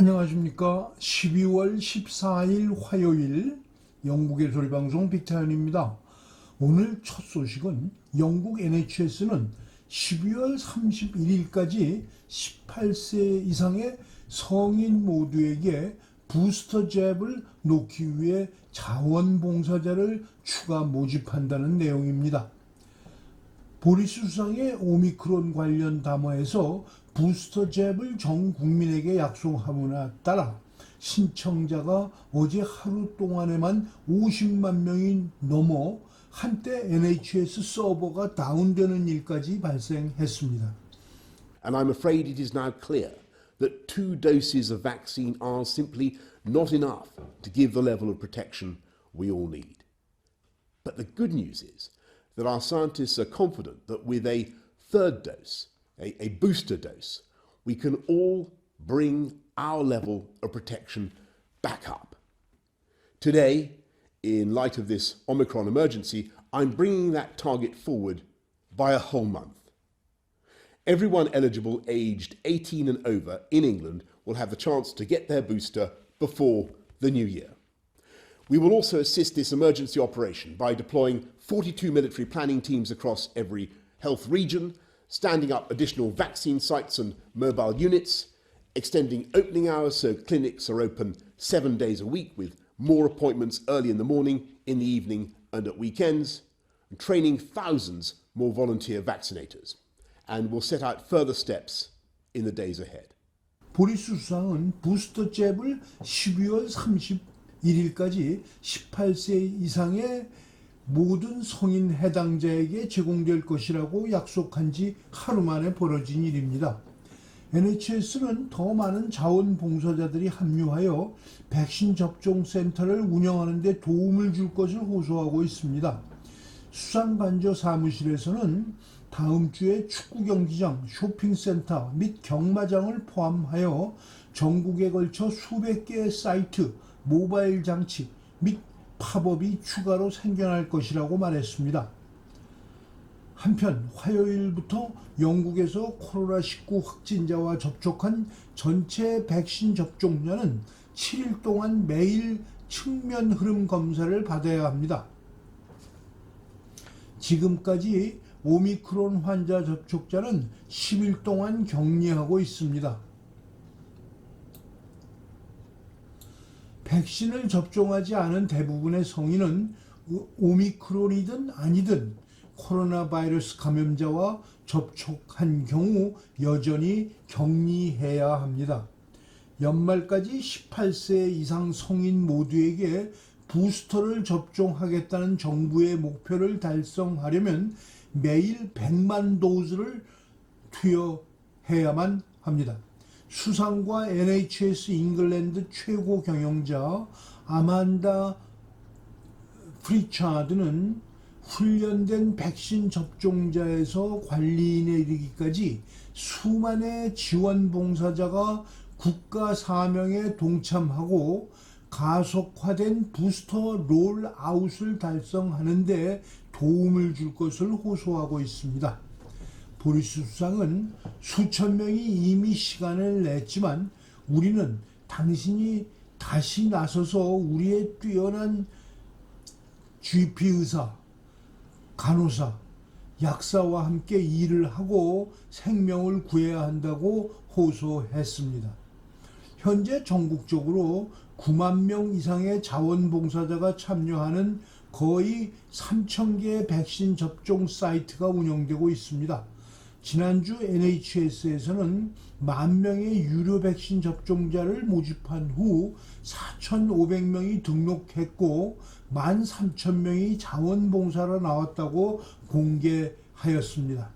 안녕하십니까. 12월 14일 화요일 영국의 소리방송 빅타연입니다. 오늘 첫 소식은 영국 NHS는 12월 31일까지 18세 이상의 성인 모두에게 부스터 잽을 놓기 위해 자원봉사자를 추가 모집한다는 내용입니다. 보리스 수상의 오미크론 관련 담화에서 부스터 잽을 전 국민에게 약속함에 따라 신청자가 어제 하루 동안에만 50만 명이 넘어 한때 NHS 서버가 다운되는 일까지 발생했습니다. And I'm afraid it is now clear that 2 doses of vaccine are simply not enough to give the level of protection we all need. But the good news is that our scientists are confident that with a third dose, a booster dose, we can all bring our level of protection back up. Today, in light of this Omicron emergency, I'm bringing that target forward by a whole month. Everyone eligible aged 18 and over in England will have the chance to get their booster before the new year. We will also assist this emergency operation by deploying 42 military planning teams across every health region, standing up additional vaccine sites and mobile units, extending opening hours so clinics are open 7 days a week with more appointments early in the morning, in the evening and at weekends, and training thousands more volunteer vaccinators. And we'll set out further steps in the days ahead. 보리스 수상은 부스터 잽을 12월 31일까지 18세 이상의 모든 성인 해당자에게 제공될 것이라고 약속한 지 하루 만에 벌어진 일입니다. NHS는 더 많은 자원봉사자들이 합류하여 백신 접종 센터를 운영하는 데 도움을 줄 것을 호소하고 있습니다. 수상관저 사무실에서는 다음 주에 축구 경기장, 쇼핑센터 및 경마장을 포함하여 전국에 걸쳐 수백 개의 사이트, 모바일 장치 및 팝업이 추가로 생겨날 것이라고 말했습니다. 한편 화요일부터 영국에서 코로나19 확진자와 접촉한 전체 백신 접종자는 7일 동안 매일 측면 흐름 검사를 받아야 합니다. 지금까지 오미크론 환자 접촉자는 10일 동안 격리하고 있습니다. 백신을 접종하지 않은 대부분의 성인은 오미크론이든 아니든 코로나 바이러스 감염자와 접촉한 경우 여전히 격리해야 합니다. 연말까지 18세 이상 성인 모두에게 부스터를 접종하겠다는 정부의 목표를 달성하려면 매일 100만 도즈를 투여해야만 합니다. 수상과 NHS 잉글랜드 최고 경영자 아만다 프리차드는 훈련된 백신 접종자에서 관리인에 이르기까지 수만의 지원봉사자가 국가 사명에 동참하고 가속화된 부스터 롤아웃을 달성하는 데 도움을 줄 것을 호소하고 있습니다. 보리스 수상은 수천 명이 이미 시간을 냈지만 우리는 당신이 다시 나서서 우리의 뛰어난 GP 의사, 간호사, 약사와 함께 일을 하고 생명을 구해야 한다고 호소했습니다. 현재 전국적으로 9만 명 이상의 자원봉사자가 참여하는 거의 3,000개의 백신 접종 사이트가 운영되고 있습니다. 지난주 NHS에서는 10,000명의 유료 백신 접종자를 모집한 후 4,500명이 등록했고 13,000명이 자원봉사로 나왔다고 공개하였습니다.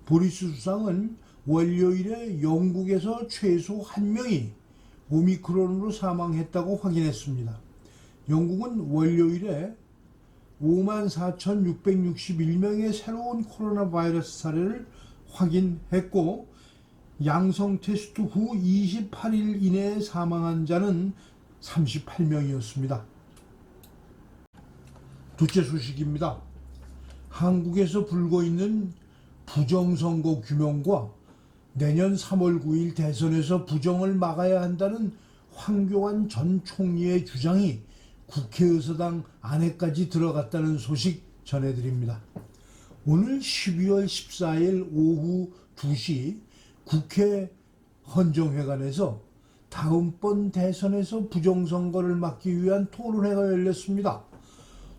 보리스 수상은 월요일에 영국에서 최소 1명이 오미크론으로 사망했다고 확인했습니다. 영국은 월요일에 54,661명의 새로운 코로나 바이러스 사례를 확인했고 양성 테스트 후 28일 이내에 사망한 자는 38명이었습니다. 둘째 소식입니다. 한국에서 불고 있는 부정선거 규명과 내년 3월 9일 대선에서 부정을 막아야 한다는 황교안 전 총리의 주장이 국회의사당 안에까지 들어갔다는 소식 전해드립니다. 오늘 12월 14일 오후 2시 국회 헌정회관에서 다음번 대선에서 부정선거를 막기 위한 토론회가 열렸습니다.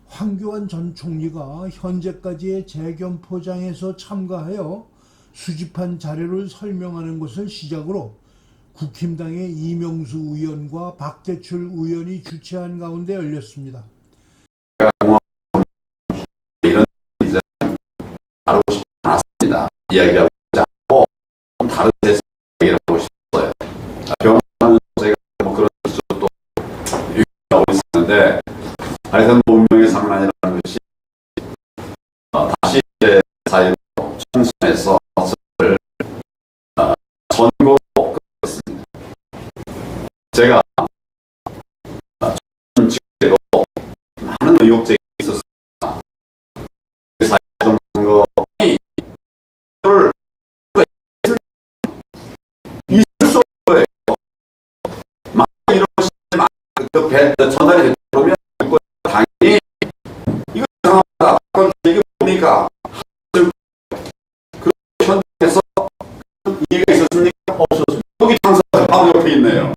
황교안 전 총리가 현재까지의 재견 포장에서 참가하여 수집한 자료를 설명하는 것을 시작으로 국힘당의 이명수 의원과 박대출 의원이 주최한 가운데 열렸습니다. 이런 이제 다루고 싶지 않았습니다. 이야기하고 싶지 않고 다른 데서 얘기하고 싶어요. 병원 제가 뭐 그런 수도 유기하고 있었는데 하여튼 운명의 상란이라는 것이 다시 이제 사회로 총선에서 선거로 끝났습니다. 제가 직계로 많은 의혹쟁이 있었습니다. 사회정선거 있을 수 없는 거예요. 막 이런 시스템 전달이 되면 당연히 이거 이상하다. 이게 뭡니까? 그런 현장에서 이해가 있었습니까? 없었습니다. 여기 당사자 바로 옆에 있네요.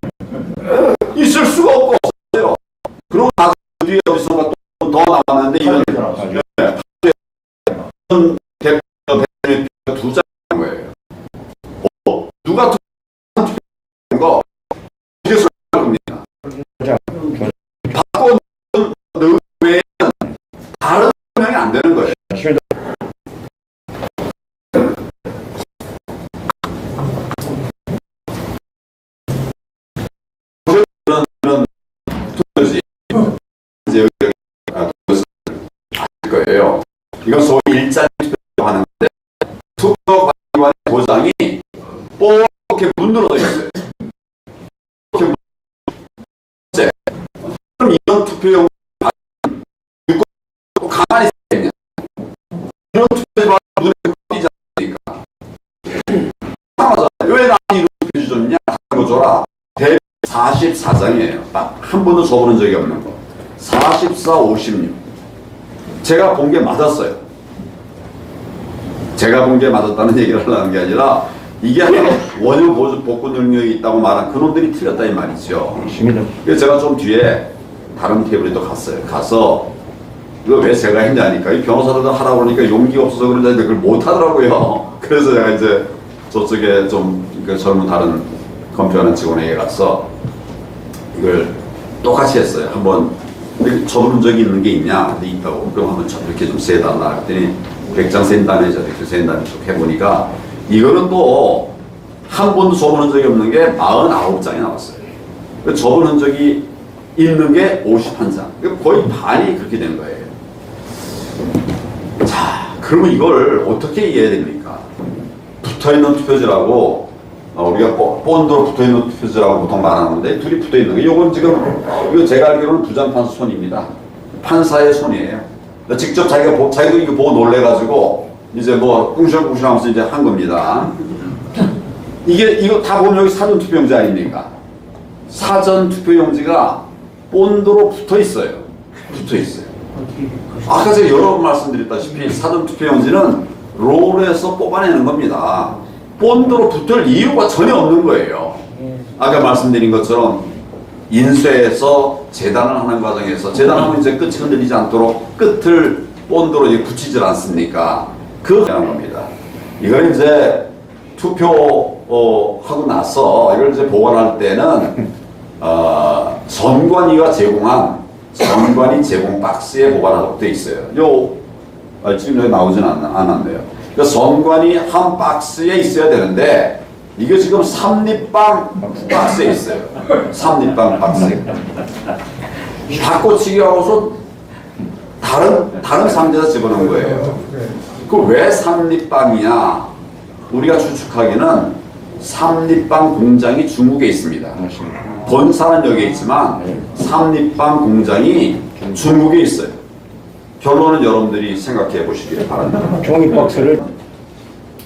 있을 수가 없고 없어요. 그러고 나서 그 뒤에 어디선가 또 더 나왔는데 이런 대표님 두 장인 거예요. 누가 투표한 거 이게 설명입니다. 바꿔 넣은 외에는 다른 설명이 안 되는 거예요. 그런 투표지 이제 여기 알 거예요. 이건 소위 일자리 투표라고 하는데 투표관리관의 도장이 뽀얗게 문드러져 있어요. 그럼 이런 투표용 가만히 있겠냐? 이런 투표지 눈에 띄지 않습니까? 왜 나는 이런 투표지 줬냐? 하는 거 줘라. 144장이에요. 딱 한 번도 줘보는 적이 없는 거. 44, 56. 제가 본 게 맞았어요. 제가 본 게 맞았다는 얘기를 하려는 게 아니라 이게 원유 보수 복구 능력이 있다고 말한 그놈들이 틀렸다 이 말이죠. 그래서 제가 좀 뒤에 다른 테이블에 또 갔어요. 가서 이거 왜 제가 했냐니까 이 변호사들도 하라고 그러니까 용기가 없어서 그런데 그걸 못 하더라고요. 그래서 제가 이제 저쪽에 좀 그 젊은 다른 검표하는 직원에게 가서 이걸 똑같이 했어요. 한번 쳐보는 적이 있는 게 있냐? 근데 있다고. 그럼 한번 이렇게 좀 세달라. 그랬더니 100장 센 다음에 이렇게 센 다음에 쭉 해보니까 이거는 또 한 번도 줘보는 적이 없는 게 49장이 나왔어요. 줘보는 적이 있는 게 51장. 거의 반이 그렇게 된 거예요. 자, 그러면 이걸 어떻게 이해해야 됩니까? 붙어있는 투표지라고 우리가 본드로 붙어있는 투표지라고 보통 말하는데 둘이 붙어있는 거. 이건 지금 이거 제가 알기로는 부장판사 손입니다. 판사의 손이에요. 직접 자기도 이거 보고 놀래가지고 이제 뭐 꿍시렁꿍시렁하면서 이제 한 겁니다. 이거 다 보면 여기 사전 투표용지 아닙니까? 사전 투표용지가 본드로 붙어 있어요. 붙어 있어요. 아까 제가 여러 번 말씀드렸다시피 사전 투표용지는 롤에서 뽑아내는 겁니다. 본드로 붙을 이유가 전혀 없는 거예요. 아까 말씀드린 것처럼 인쇄해서 재단을 하는 과정에서 재단하면 이제 끝이 흔들리지 않도록 끝을 본드로 이제 붙이질 않습니까? 그거 하는 겁니다. 이걸 이제 투표하고 나서 이걸 이제 보관할 때는 선관위가 제공한 선관위 제공 박스에 보관하도록 되어 있어요. 지금 여기 나오진 않았네요. 그러니까 선관위 한 박스에 있어야 되는데 이게 지금 삼립방 박스에 있어요. 삼립방 박스에. 바꿔치기 하고서 다른 상자에서 집어넣은 거예요. 그 왜 삼립방이냐? 우리가 추측하기는 삼립방 공장이 중국에 있습니다. 본사는 여기에 있지만 삼립방 공장이 중국에 있어요. 결론은 여러분들이 생각해 보시길 바랍니다. 종이 박스를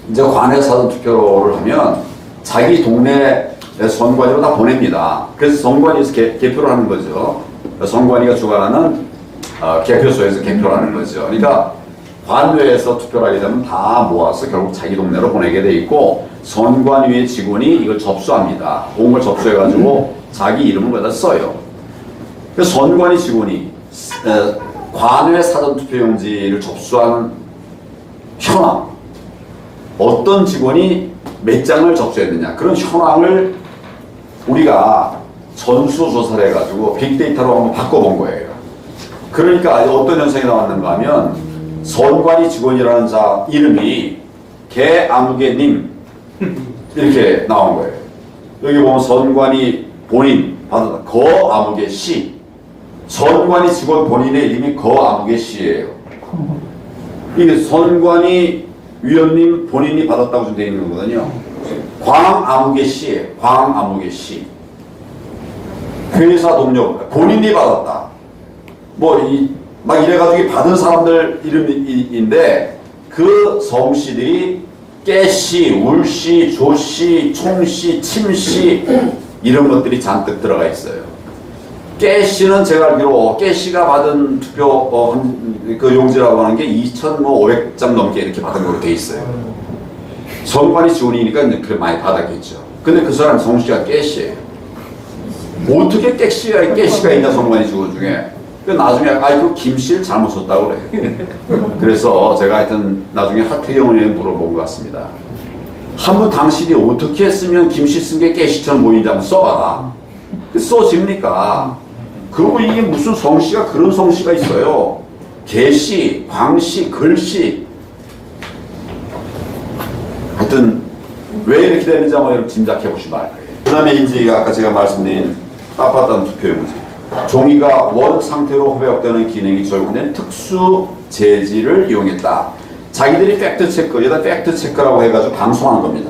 이제 관외 사전 투표를 하면 자기 동네 선관위로 다 보냅니다. 그래서 선관위에서 개표를 하는 거죠. 선관위가 주관하는 개표소에서 개표를 하는 거죠. 그러니까 관외에서 투표를 하게 되면 다 모아서 결국 자기 동네로 보내게 돼 있고 선관위의 직원이 이걸 접수합니다. 온 걸 접수해가지고 자기 이름을 거기다 써요. 그래서 선관위 직원이 관외 사전투표용지를 접수한 현황, 어떤 직원이 몇 장을 접수했느냐, 그런 현황을 우리가 전수조사를 해가지고 빅데이터로 한번 바꿔본 거예요. 그러니까 어떤 현상이 나왔는가 하면 선관위 직원이라는 자 이름이 개아무개님 이렇게 나온 거예요. 여기 보면 선관위 본인 받았다. 거아무개 씨. 선관위 직원 본인의 이름이 거아무개 씨예요. 이게 선관위 위원님 본인이 받았다고 좀 되어 있는 거거든요. 광아무개 씨예요. 광아무개 씨. 회사 동료 본인이 받았다. 막 이래가지고 받은 사람들 이름인데 그 성씨들이 깨씨, 울씨, 조씨, 총씨, 침씨 이런 것들이 잔뜩 들어가 있어요. 깨씨는 제가 알기로 깨씨가 받은 투표 그 용지라고 하는 게 2,500장 넘게 이렇게 받은 걸로 돼 있어요. 선관위 직원이니까 그렇게 많이 받았겠죠. 근데 그 사람 성씨가 깨씨예요. 어떻게 깨씨가 있냐 선관위 직원 중에. 나중에 그 김씨를 잘못 썼다고 그래요. 그래서 제가 하여튼 나중에 하태경 의원에 물어본 것 같습니다. 한번 당신이 어떻게 쓰면 김씨 쓴 게 깨씨처럼 보이는지 한번 써봐라. 써집니까? 그리고 이게 무슨 성씨가 그런 성씨가 있어요. 개씨, 광씨, 글씨. 하여튼 왜 이렇게 되는지 한번 여러분 짐작해 보시면 알 거예요. 그 다음에 이제 아까 제가 말씀드린 빳빳한 투표용지. 종이가 원 상태로 회복되는 기능이 적용된 특수 재질을 이용했다. 자기들이 팩트체크, 여기다 팩트체크라고 해가지고 방송하는 겁니다.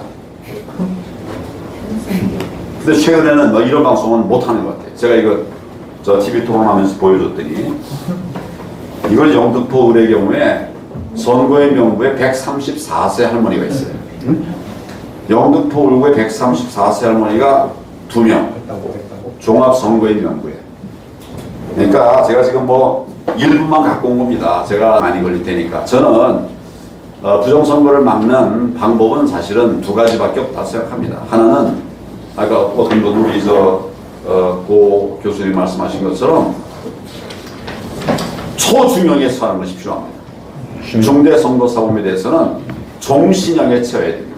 근데 최근에는 뭐 이런 방송은 못하는 것 같아요. 제가 이거 TV 토론하면서 보여줬더니 이걸 영등포 의뢰의 경우에 선거의 명부에 134세 할머니가 있어요. 영등포 의뢰의 134세 할머니가 2명. 종합선거의 명부에. 그러니까 제가 지금 1분만 갖고 온 겁니다. 제가 많이 걸릴 테니까. 저는 부정선거를 막는 방법은 사실은 2가지밖에 없다 생각합니다. 하나는 아까 어떤 분은 우리 고 교수님 말씀하신 것처럼 초중형에서 하는 것이 필요합니다. 중대선거사범에 대해서는 종신형에 처해야 됩니다.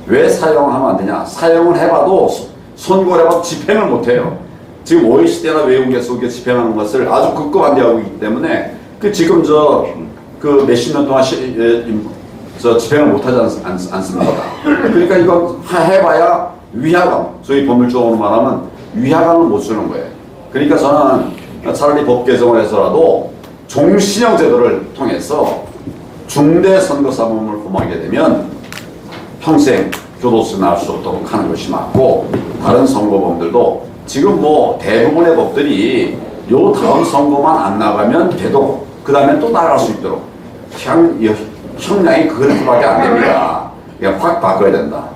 왜 사용하면 안 되냐? 사용을 해봐도 선고를 해봐도 집행을 못해요. 지금 OECD나 외국에서 집행하는 것을 아주 극도반대하고 있기 때문에 지금 그 몇십 년 동안 집행을 못하지 않습니다. 그러니까 이거 해봐야 위화감, 소위 법률적으로 말하면 위화감을 못 주는 거예요. 그러니까 저는 차라리 법 개정을 해서라도 종신형 제도를 통해서 중대선거사범을 범하게 되면 평생 교도소 나올 수 없도록 하는 것이 맞고, 다른 선거범들도 지금 대부분의 법들이 요 다음 선거만 안 나가면 돼도 그 다음에 또 나갈 수 있도록 형량이 그렇게밖에 안 됩니다. 그냥 확 바꿔야 된다.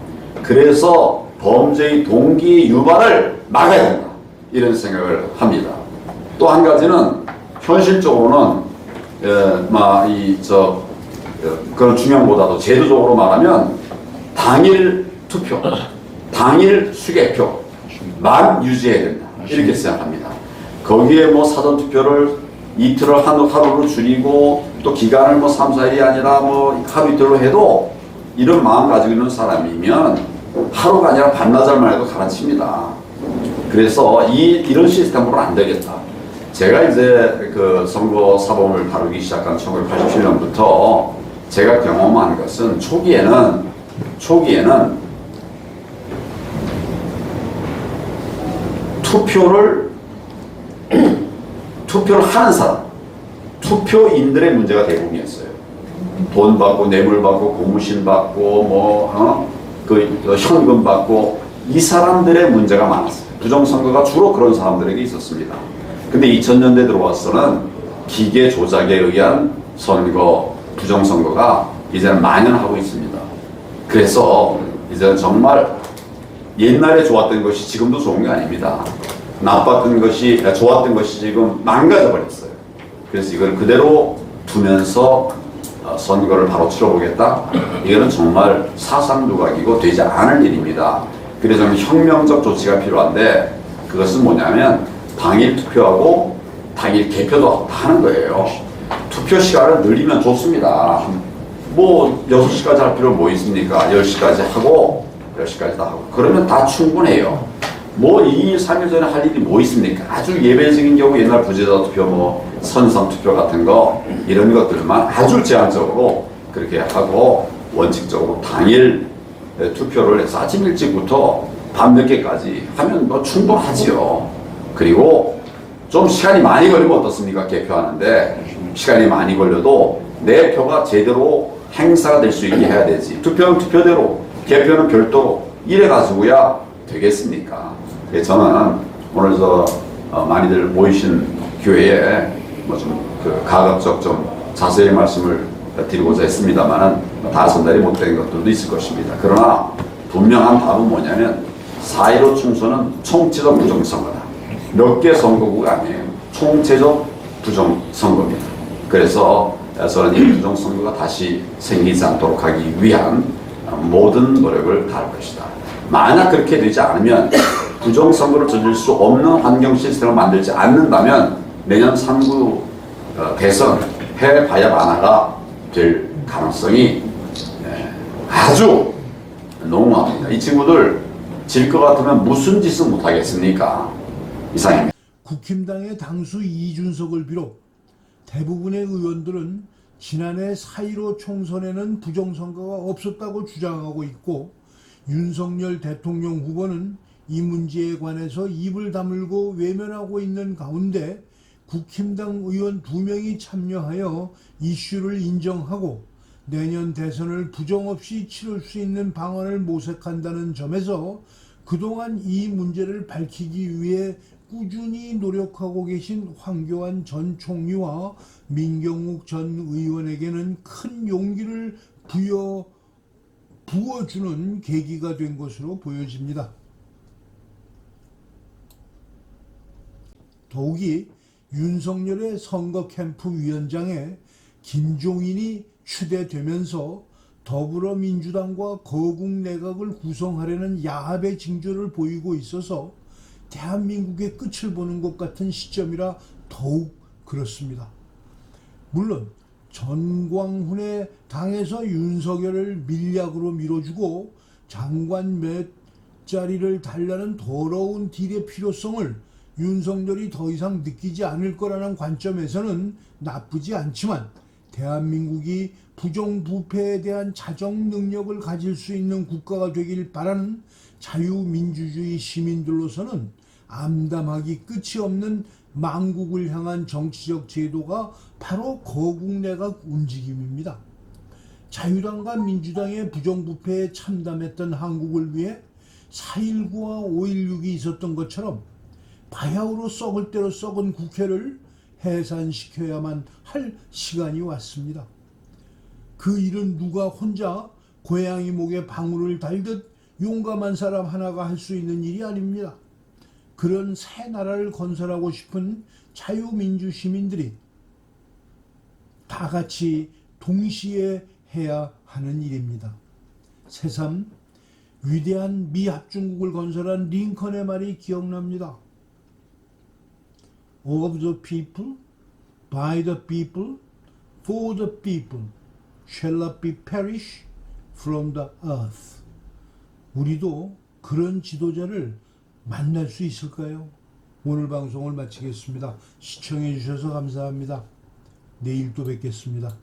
그래서 범죄의 동기 유발을 막아야 된다. 이런 생각을 합니다. 또 한 가지는 현실적으로는 그런 중요보다도 제도적으로 말하면 당일 투표, 당일 수개표만 유지해야 된다. 이렇게 생각합니다. 거기에 사전 투표를 이틀을 하루로 줄이고 또 기간을 3, 4일이 아니라 하루 이틀로 해도 이런 마음 가지고 있는 사람이면 하루가 아니라 반나절만 해도 가라앉힙니다. 그래서 이런 시스템으로는 안 되겠다. 제가 이제 그 선거 사범을 다루기 시작한 1987년부터 제가 경험한 것은 초기에는 투표를 하는 사람, 투표인들의 문제가 대부분이었어요. 돈 받고 뇌물 받고 고무신 받고 현금 받고 이 사람들의 문제가 많았어요. 부정선거가 주로 그런 사람들에게 있었습니다. 근데 2000년대 들어와서는 기계 조작에 의한 선거, 부정선거가 이제는 만연하고 있습니다. 그래서 이제는 정말 옛날에 좋았던 것이 지금도 좋은 게 아닙니다. 나빴던 것이, 좋았던 것이 지금 망가져 버렸어요. 그래서 이걸 그대로 두면서 선거를 바로 치러보겠다. 이거는 정말 사상 누각이고 되지 않을 일입니다. 그래서 좀 혁명적 조치가 필요한데 그것은 뭐냐면 당일 투표하고 당일 개표도 하는 거예요. 투표 시간을 늘리면 좋습니다. 뭐 6시까지 할 필요 뭐 있습니까? 10시까지 하고 10시까지 다 하고 그러면 다 충분해요. 뭐 2일, 3일 전에 할 일이 뭐 있습니까? 아주 예외적인 경우 옛날 부재자 투표 뭐 선성 투표 같은 거 이런 것들만 아주 제한적으로 그렇게 하고 원칙적으로 당일 투표를 해서 아침 일찍부터 밤 늦게까지 하면 뭐 충분하지요. 그리고 좀 시간이 많이 걸리면 어떻습니까? 개표하는데 시간이 많이 걸려도 내 표가 제대로 행사가 될 수 있게 해야 되지. 투표는 투표대로, 개표는 별도로 이래 가지고야 되겠습니까? 저는 오늘 많이들 모이신 교회에 뭐 좀 가급적 좀 자세히 말씀을 드리고자 했습니다만은 다 전달이 못된 것들도 있을 것입니다. 그러나 분명한 답은 뭐냐면 4.15 총선은 총체적 부정선거다. 몇 개 선거구가 아니에요. 총체적 부정선거입니다. 그래서 저는 이 부정선거가 다시 생기지 않도록 하기 위한 모든 노력을 다할 것이다. 만약 그렇게 되지 않으면 부정선거를 저질 수 없는 환경 시스템을 만들지 않는다면 내년 3구 대선 해봐야 만화가 될 가능성이 아주 농후합니다. 이 친구들 질 것 같으면 무슨 짓을 못하겠습니까? 이상입니다. 국힘당의 당수 이준석을 비롯 대부분의 의원들은 지난해 4.15 총선에는 부정선거가 없었다고 주장하고 있고 윤석열 대통령 후보는 이 문제에 관해서 입을 다물고 외면하고 있는 가운데 국힘당 의원 2명이 참여하여 이슈를 인정하고 내년 대선을 부정없이 치를 수 있는 방안을 모색한다는 점에서 그동안 이 문제를 밝히기 위해 꾸준히 노력하고 계신 황교안 전 총리와 민경욱 전 의원에게는 큰 용기를 부어주는 계기가 된 것으로 보여집니다. 더욱이 윤석열의 선거 캠프 위원장에 김종인이 추대되면서 더불어민주당과 거국 내각을 구성하려는 야합의 징조를 보이고 있어서 대한민국의 끝을 보는 것 같은 시점이라 더욱 그렇습니다. 물론 전광훈의 당에서 윤석열을 밀약으로 밀어주고 장관 몇 자리를 달라는 더러운 딜의 필요성을 윤석열이 더 이상 느끼지 않을 거라는 관점에서는 나쁘지 않지만 대한민국이 부정부패에 대한 자정 능력을 가질 수 있는 국가가 되길 바라는 자유민주주의 시민들로서는 암담하기 끝이 없는 망국을 향한 정치적 제도가 바로 거국내각 움직임입니다. 자유당과 민주당의 부정부패에 참담했던 한국을 위해 4.19와 5.16이 있었던 것처럼 바야흐로 썩을 대로 썩은 국회를 해산시켜야만 할 시간이 왔습니다. 그 일은 누가 혼자 고양이 목에 방울을 달듯 용감한 사람 하나가 할 수 있는 일이 아닙니다. 그런 새 나라를 건설하고 싶은 자유민주 시민들이 다 같이 동시에 해야 하는 일입니다. 새삼 위대한 미합중국을 건설한 링컨의 말이 기억납니다. Of the people, by the people, for the people, shall not be perish from the earth. 우리도 그런 지도자를 만날 수 있을까요? 오늘 방송을 마치겠습니다. 시청해 주셔서 감사합니다. 내일 또 뵙겠습니다.